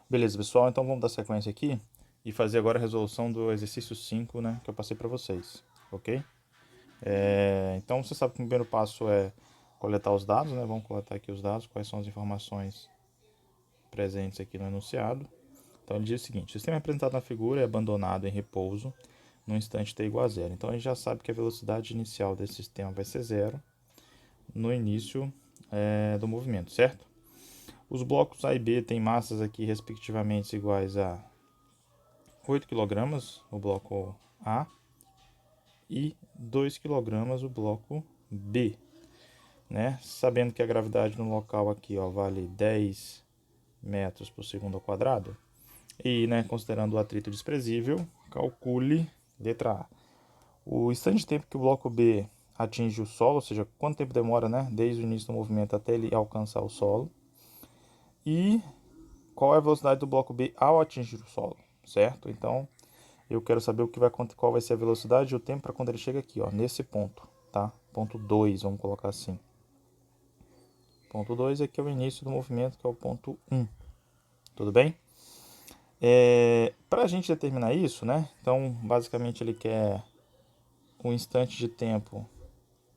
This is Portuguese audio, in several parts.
Beleza, pessoal, então vamos dar sequência aqui e fazer agora a resolução do exercício 5, né, que eu passei para vocês, ok? Então você sabe que o primeiro passo é coletar os dados, né? Vamos coletar aqui os dados, quais são as informações presentes aqui no enunciado. Então ele diz o seguinte: o sistema apresentado na figura é abandonado em repouso no instante t igual a zero. Então a gente já sabe que a velocidade inicial desse sistema vai ser zero no início do movimento, certo? Os blocos A e B têm massas aqui respectivamente iguais a 8 kg o bloco A e 2 kg o bloco B, né? Sabendo que a gravidade no local aqui, ó, vale 10 metros por segundo ao quadrado e, né, considerando o atrito desprezível, calcule letra A. O instante de tempo que o bloco B atinge o solo, ou seja, quanto tempo demora, né, desde o início do movimento até ele alcançar o solo, e qual é a velocidade do bloco B ao atingir o solo, certo? Então, eu quero saber qual vai ser a velocidade e o tempo para quando ele chega aqui, ó, nesse ponto, tá? Ponto 2, vamos colocar assim. Ponto 2 aqui é o início do movimento, que é o ponto 1. Tudo bem? Para a gente determinar isso, né? Então, basicamente ele quer o instante de tempo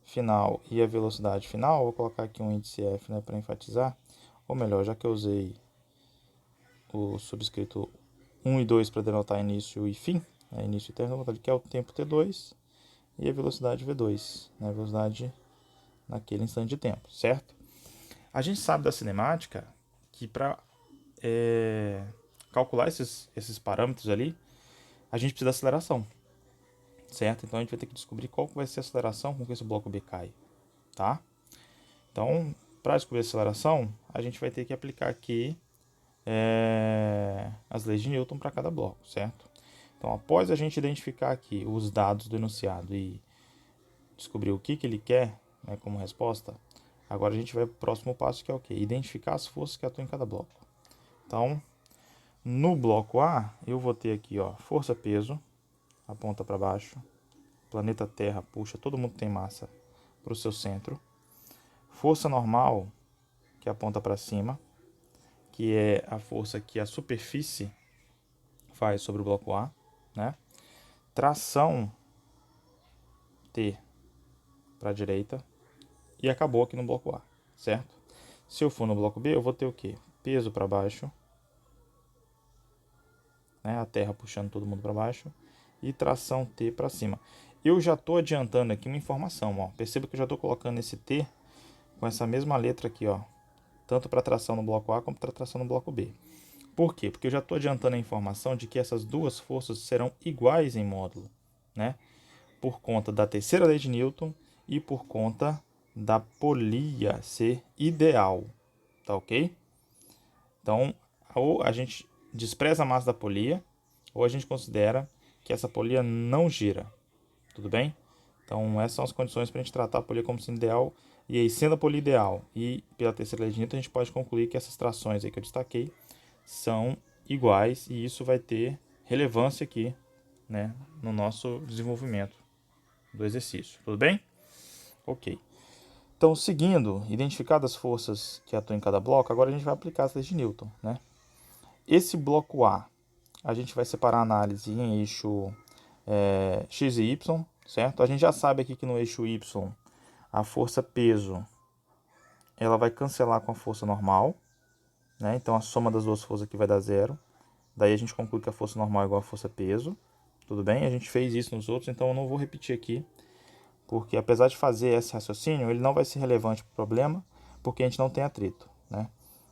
final e a velocidade final. Vou colocar aqui um índice F, né, para enfatizar. Ou melhor, já que eu usei o subscrito 1 e 2 para denotar início e fim, né, início e término, ele quer o tempo T2 e a velocidade V2, né, a velocidade naquele instante de tempo, certo? A gente sabe da cinemática que para calcular esses parâmetros ali, a gente precisa de aceleração, certo? Então a gente vai ter que descobrir qual vai ser a aceleração com que esse bloco B cai, tá? Então, para descobrir a aceleração, a gente vai ter que aplicar aqui as leis de Newton para cada bloco, certo? Então, após a gente identificar aqui os dados do enunciado e descobrir o que ele quer, né, como resposta, agora a gente vai para o próximo passo, que é o quê? Identificar as forças que atuam em cada bloco. Então, no bloco A, eu vou ter aqui, ó, força-peso, aponta para baixo, planeta Terra puxa, todo mundo tem massa para o seu centro. Força normal, que aponta para cima, que é a força que a superfície faz sobre o bloco A, né? Tração T para a direita e acabou aqui no bloco A, certo? Se eu for no bloco B, eu vou ter o quê? Peso para baixo, né? A Terra puxando todo mundo para baixo e tração T para cima. Eu já estou adiantando aqui uma informação, ó. Perceba que eu já estou colocando esse T com essa mesma letra aqui, ó, tanto para tração no bloco A como para tração no bloco B. Por quê? Porque eu já estou adiantando a informação de que essas duas forças serão iguais em módulo, né? Por conta da terceira lei de Newton e por conta da polia ser ideal, tá ok? Então, ou a gente despreza a massa da polia, ou a gente considera que essa polia não gira, tudo bem? Então, essas são as condições para a gente tratar a polia como sendo ideal. E aí, sendo a polia ideal e pela terceira lei de Newton, a gente pode concluir que essas trações aí que eu destaquei são iguais e isso vai ter relevância aqui, né, no nosso desenvolvimento do exercício. Tudo bem? Ok. Então, seguindo, identificadas as forças que atuam em cada bloco, agora a gente vai aplicar as leis de Newton, né? Esse bloco a gente vai separar a análise em eixo x e y, certo? A gente já sabe aqui que no eixo y a força peso ela vai cancelar com a força normal, né? Então a soma das duas forças aqui vai dar zero. Daí a gente conclui que a força normal é igual a força peso. Tudo bem? A gente fez isso nos outros, então eu não vou repetir aqui, porque apesar de fazer esse raciocínio, ele não vai ser relevante para o problema, porque a gente não tem atrito, né?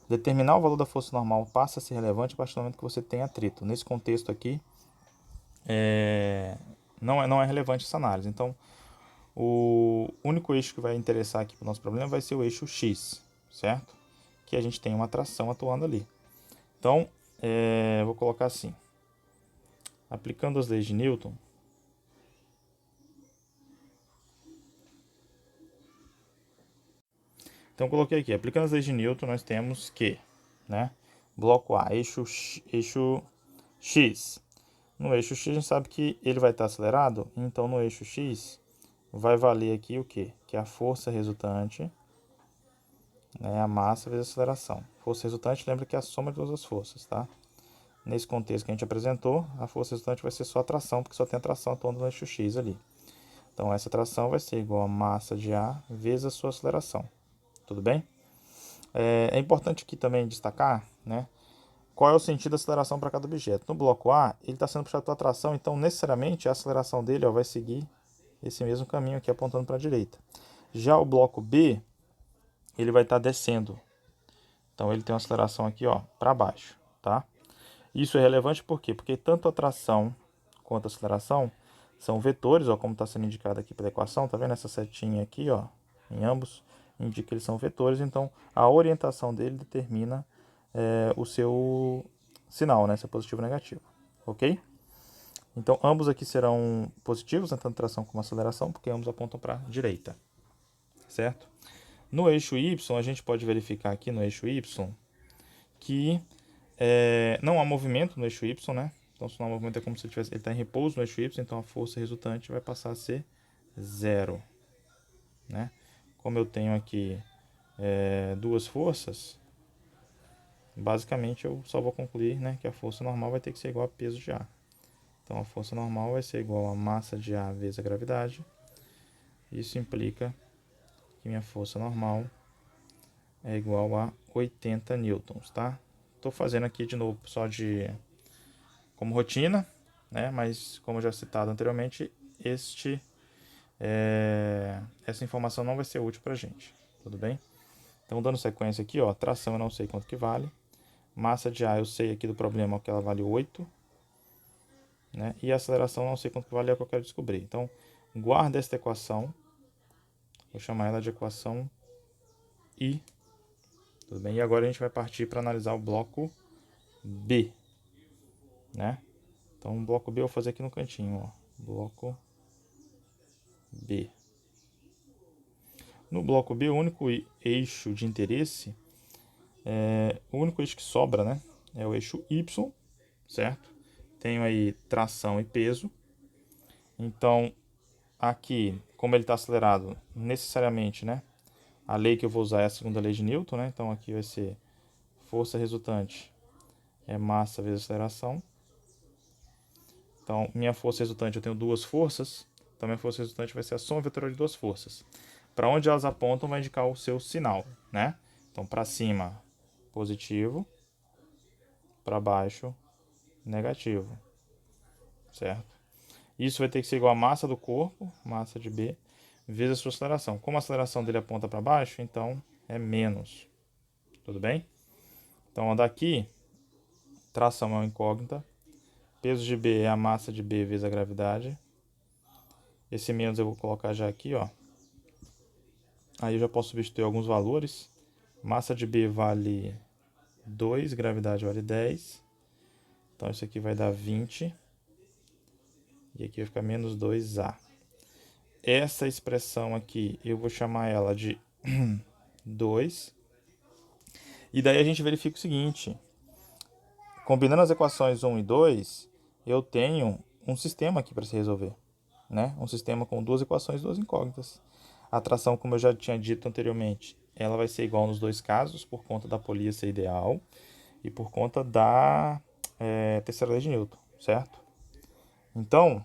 Determinar o valor da força normal passa a ser relevante a partir do momento que você tem atrito. Nesse contexto aqui, não é relevante essa análise. Então, o único eixo que vai interessar aqui para o nosso problema vai ser o eixo X, certo? Que a gente tem uma tração atuando ali. Então, vou colocar assim. Aplicando as leis de Newton, então coloquei aqui, aplicando as leis de Newton, nós temos que, né, bloco A, eixo X. No eixo X a gente sabe que ele vai estar acelerado, então no eixo X vai valer aqui o quê? Que é a força resultante, né, a massa vezes a aceleração. Força resultante, lembra que é a soma de todas as forças, tá? nesse contexto que a gente apresentou, a força resultante vai ser só a tração, porque só tem a tração atuando no eixo X ali. Então, essa tração vai ser igual a massa de A vezes a sua aceleração. Tudo bem? É importante aqui também destacar, né, qual é o sentido da aceleração para cada objeto. No bloco A, ele está sendo puxado pela tração, então necessariamente a aceleração dele vai seguir esse mesmo caminho aqui apontando para a direita. Já o bloco B, ele vai estar descendo. Então ele tem uma aceleração aqui, ó, para baixo, tá? Isso é relevante por quê? Porque tanto a tração quanto a aceleração são vetores, ó, como está sendo indicado aqui pela equação, tá vendo essa setinha aqui, ó, em ambos, indica que eles são vetores, então a orientação dele determina o seu sinal, né, se é positivo ou negativo, ok? Então ambos aqui serão positivos, né, tanto tração como aceleração, porque ambos apontam para a direita, certo? No eixo Y, a gente pode verificar aqui no eixo Y que não há movimento no eixo Y, né? Então, se não há movimento é como se ele está em repouso no eixo Y, então a força resultante vai passar a ser zero, né? Como eu tenho aqui duas forças, basicamente eu só vou concluir, né, que a força normal vai ter que ser igual a peso de A. Então, a força normal vai ser igual a massa de A vezes a gravidade. Isso implica que minha força normal é igual a 80 newtons, tá? Estou fazendo aqui de novo só como rotina, né? Mas como já citado anteriormente, essa informação não vai ser útil para a gente, tudo bem? Então, dando sequência aqui, ó, tração eu não sei quanto que vale, massa de A eu sei aqui do problema que ela vale 8, né? E a aceleração eu não sei quanto que vale, é o que eu quero descobrir. Então, guarda esta equação, vou chamar ela de equação I, tudo bem? E agora a gente vai partir para analisar o bloco B, né? Então, o bloco B eu vou fazer aqui no cantinho, ó, bloco B. No bloco B, o único eixo de interesse, o único eixo que sobra, né, é o eixo Y, certo? Tenho aí tração e peso. Então, aqui, como ele está acelerado, necessariamente, né, a lei que eu vou usar é a segunda lei de Newton, né? Então, aqui vai ser força resultante é massa vezes aceleração. Então, minha força resultante, eu tenho duas forças, então minha força resultante vai ser a soma vetorial de duas forças. Para onde elas apontam vai indicar o seu sinal, né? Então, para cima, positivo, para baixo, negativo, certo? Isso vai ter que ser igual a massa do corpo, massa de B, vezes a sua aceleração. Como a aceleração dele aponta para baixo, então é menos, tudo bem? Então, daqui, tração é uma incógnita, peso de B é a massa de B vezes a gravidade. Esse menos eu vou colocar já aqui, ó. Aí eu já posso substituir alguns valores. Massa de B vale 2, gravidade vale 10. Então isso aqui vai dar 20. E aqui vai ficar menos 2A. Essa expressão aqui eu vou chamar ela de 2. E daí a gente verifica o seguinte. Combinando as equações 1 e 2, eu tenho um sistema aqui para se resolver, né? Um sistema com duas equações e duas incógnitas. A tração, como eu já tinha dito anteriormente, ela vai ser igual nos dois casos, por conta da polia ser ideal e por conta da terceira lei de Newton, certo? Então,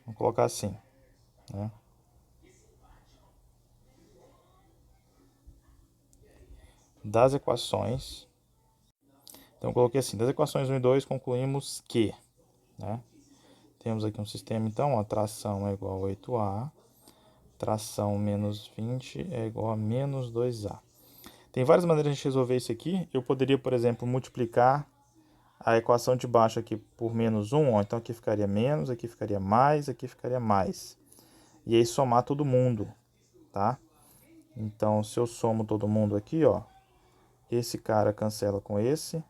vamos colocar assim, né? Das equações, então eu coloquei assim, das equações 1 e 2 concluímos que, né? Temos aqui um sistema, então, a tração é igual a 8A, tração menos 20 é igual a menos 2A. Tem várias maneiras de a gente resolver isso aqui. Eu poderia, por exemplo, multiplicar a equação de baixo aqui por menos 1, ó. Então aqui ficaria menos, aqui ficaria mais, aqui ficaria mais. E aí somar todo mundo, tá? Então, se eu somo todo mundo aqui, ó, esse cara cancela com esse,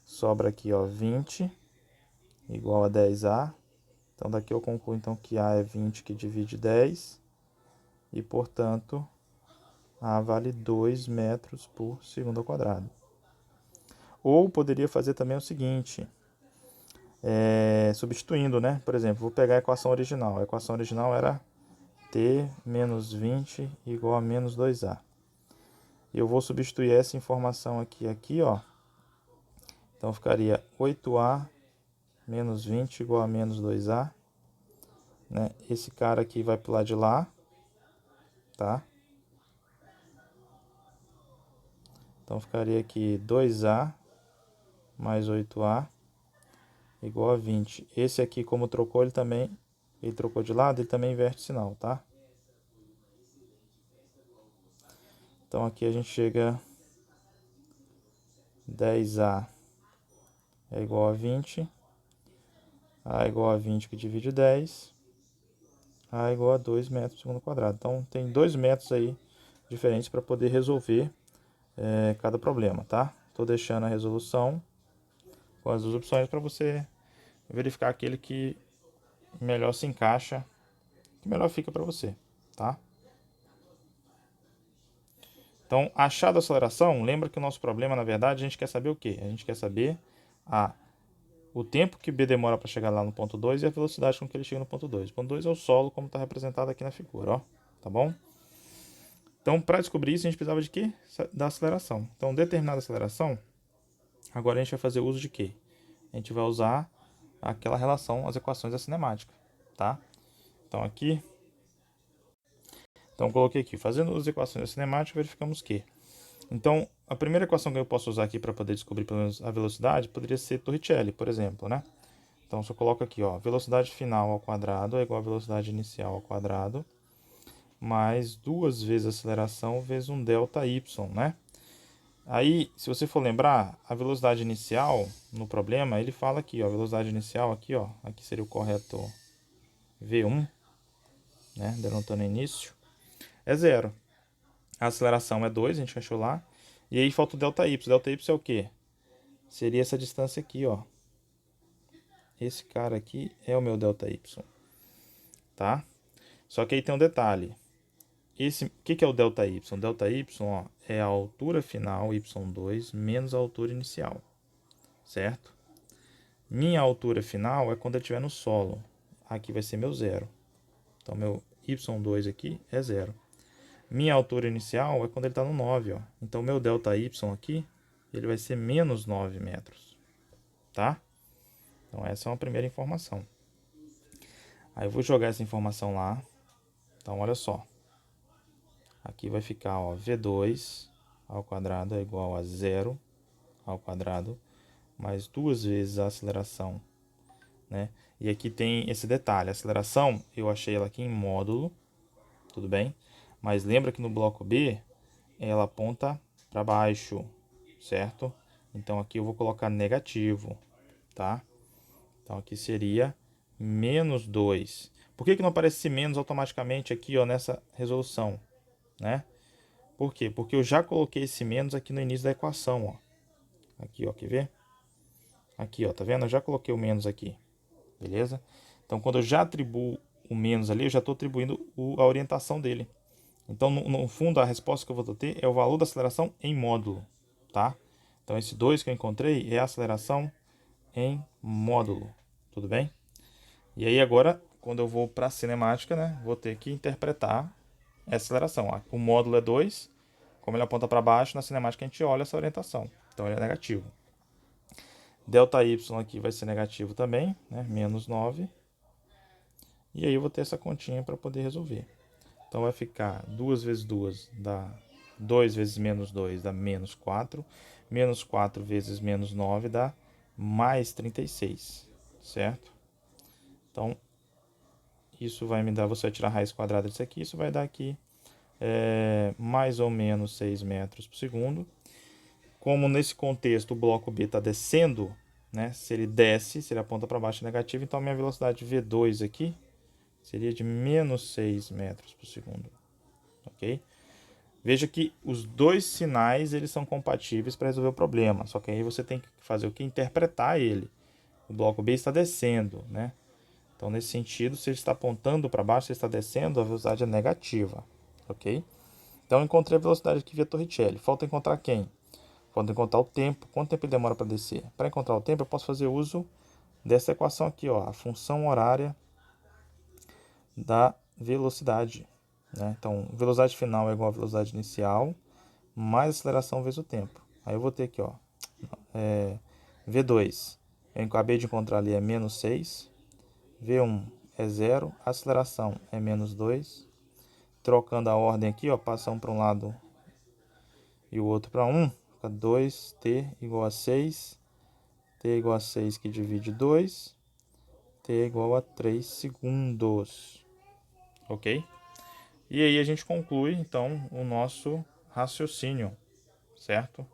sobra aqui, ó, 20 igual a 10A. Então daqui eu concluo então que A é 20 que divide 10 e, portanto, A vale 2 metros por segundo ao quadrado. Ou poderia fazer também o seguinte, substituindo, né? Por exemplo, vou pegar a equação original. A equação original era T menos 20 igual a menos 2A. Eu vou substituir essa informação aqui, ó. Então ficaria 8A menos 20 igual a menos 2A. Né? Esse cara aqui vai para o lado de lá, tá? Então ficaria aqui 2A mais 8A igual a 20. Esse aqui, como trocou, ele trocou de lado, ele também inverte o sinal, tá? Então aqui a gente chega 10A é igual a 20. A é igual a 20 que divide 10. A é igual a 2 metros por segundo quadrado. Então tem 2 métodos aí diferentes para poder resolver cada problema, tá? Estou deixando a resolução com as duas opções para você verificar aquele que melhor se encaixa, que melhor fica para você, tá? Então, achado a aceleração, lembra que o nosso problema, na verdade, a gente quer saber o quê? A gente quer saber o tempo que B demora para chegar lá no ponto 2 e a velocidade com que ele chega no ponto 2. O ponto 2 é o solo, como está representado aqui na figura, ó, tá bom? Então, para descobrir isso, a gente precisava de quê? Da aceleração. Então, determinada aceleração, agora a gente vai fazer uso de quê? A gente vai usar aquela relação, as equações da cinemática, tá? Então, aqui... Então, coloquei aqui, fazendo as equações da cinemática, verificamos que... Então, a primeira equação que eu posso usar aqui para poder descobrir pelo menos a velocidade poderia ser Torricelli, por exemplo, né? Então, se eu coloco aqui, ó, velocidade final ao quadrado é igual a velocidade inicial ao quadrado, mais 2 vezes a aceleração vezes um delta y, né? Aí, se você for lembrar, a velocidade inicial, no problema, ele fala aqui, ó, a velocidade inicial aqui, ó, aqui seria o correto V1, né, denotando início, é 0. A aceleração é 2, a gente achou lá. E aí falta o ΔY. ΔY é o quê? Seria essa distância aqui, ó. Esse cara aqui é o meu ΔY. Tá? Só que aí tem um detalhe. O que é o ΔY? ΔY, ó, é a altura final, y2, menos a altura inicial. Certo? Minha altura final é quando eu estiver no solo. Aqui vai ser meu zero. Então, meu y2 aqui é zero. Minha altura inicial é quando ele está no 9, ó. Então, meu ΔY aqui, ele vai ser menos 9 metros. Tá? Então, essa é uma primeira informação. Aí, eu vou jogar essa informação lá. Então, olha só. Aqui vai ficar, ó, V2 ao quadrado é igual a 0 ao quadrado, mais 2 vezes a aceleração, né? E aqui tem esse detalhe. A aceleração, eu achei ela aqui em módulo, tudo bem? Mas lembra que no bloco B, ela aponta para baixo, certo? Então aqui eu vou colocar negativo, tá? Então aqui seria menos 2. Por que não aparece esse menos automaticamente aqui, ó, nessa resolução, né? Por quê? Porque eu já coloquei esse menos aqui no início da equação, ó. Aqui, ó, quer ver? Aqui, ó, tá vendo? Eu já coloquei o menos aqui, beleza? Então quando eu já atribuo o menos ali, eu já estou atribuindo a orientação dele. Então, no fundo, a resposta que eu vou ter é o valor da aceleração em módulo, tá? Então, esse 2 que eu encontrei é a aceleração em módulo, tudo bem? E aí, agora, quando eu vou para a cinemática, né, vou ter que interpretar essa aceleração. O módulo é 2, como ele aponta para baixo, na cinemática a gente olha essa orientação. Então, ele é negativo. ΔY aqui vai ser negativo também, né, menos 9. E aí, eu vou ter essa continha para poder resolver. Então vai ficar 2 vezes 2 dá 2 vezes menos 2 dá menos 4. Menos 4 vezes menos 9 dá mais 36, certo? Então, isso vai me dar, você vai tirar a raiz quadrada disso aqui, isso vai dar aqui mais ou menos 6 metros por segundo. Como nesse contexto o bloco B está descendo, né? Se ele desce, se ele aponta para baixo é negativo, então a minha velocidade V2 aqui seria de menos 6 metros por segundo. Ok? Veja que os dois sinais eles são compatíveis para resolver o problema. Só que aí você tem que fazer o que? Interpretar ele. O bloco B está descendo, né? Então, nesse sentido, se ele está apontando para baixo, se ele está descendo, a velocidade é negativa. Ok? Então, eu encontrei a velocidade aqui via Torricelli. Falta encontrar quem? Falta encontrar o tempo. Quanto tempo ele demora para descer? Para encontrar o tempo, eu posso fazer uso dessa equação aqui, ó, a função horária da velocidade, né? Então, velocidade final é igual a velocidade inicial, mais aceleração vezes o tempo. Aí eu vou ter aqui, ó, V2, eu acabei de encontrar ali, é menos 6. V1 é 0, a aceleração é menos 2. Trocando a ordem aqui, ó, passa um para um lado e o outro para 1. Fica 2t igual a 6. T igual a 6 que divide 2. T igual a 3 segundos. Ok? E aí a gente conclui, então, o nosso raciocínio, certo?